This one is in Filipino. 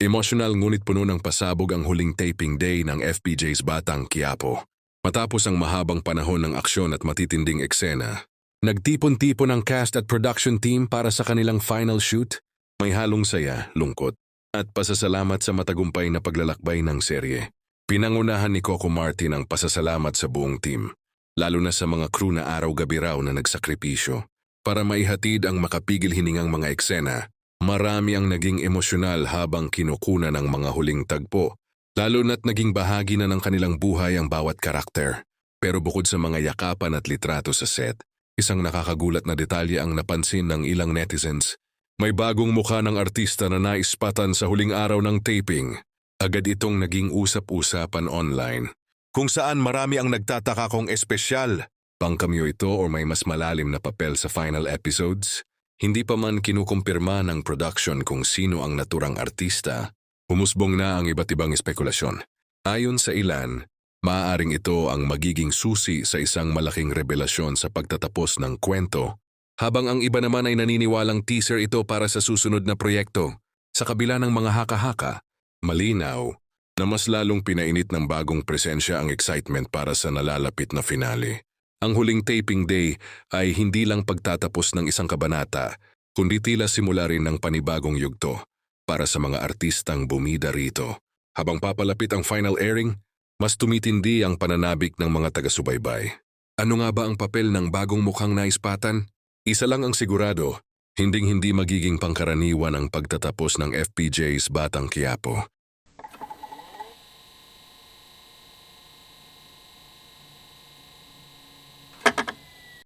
Emosyonal ngunit puno ng pasabog ang huling taping day ng FPJ's Batang Quiapo. Matapos ang mahabang panahon ng aksyon at matitinding eksena, nagtipon-tipon ang cast at production team para sa kanilang final shoot. May halong saya, lungkot, at pasasalamat sa matagumpay na paglalakbay ng serye. Pinangunahan ni Coco Martin ang pasasalamat sa buong team, lalo na sa mga crew na araw-gabi raw na nagsakripisyo. Para maihatid ang makapigil hiningang mga eksena, marami ang naging emosyonal habang kinukunan ng mga huling tagpo, lalo na't naging bahagi na ng kanilang buhay ang bawat karakter. Pero bukod sa mga yakapan at litrato sa set, isang nakakagulat na detalye ang napansin ng ilang netizens. May bagong mukha ng artista na naispatan sa huling araw ng taping. Agad itong naging usap-usapan online, kung saan marami ang nagtataka kung espesyal pang cameo ito o may mas malalim na papel sa final episodes. Hindi pa man kinukumpirma ng production kung sino ang naturang artista, humusbong na ang iba't ibang espekulasyon. Ayon sa ilan, maaaring ito ang magiging susi sa isang malaking revelasyon sa pagtatapos ng kwento, habang ang iba naman ay naniniwalang teaser ito para sa susunod na proyekto. Sa kabila ng mga haka-haka, malinaw na mas lalong pinainit ng bagong presensya ang excitement para sa nalalapit na finale. Ang huling taping day ay hindi lang pagtatapos ng isang kabanata, kundi tila simula rin ng panibagong yugto para sa mga artistang bumida rito. Habang papalapit ang final airing, mas tumitindi ang pananabik ng mga taga-subaybay. Ano nga ba ang papel ng bagong mukhang naispatan? Isa lang ang sigurado, hinding-hindi magiging pangkaraniwan ang pagtatapos ng FPJ's Batang Quiapo.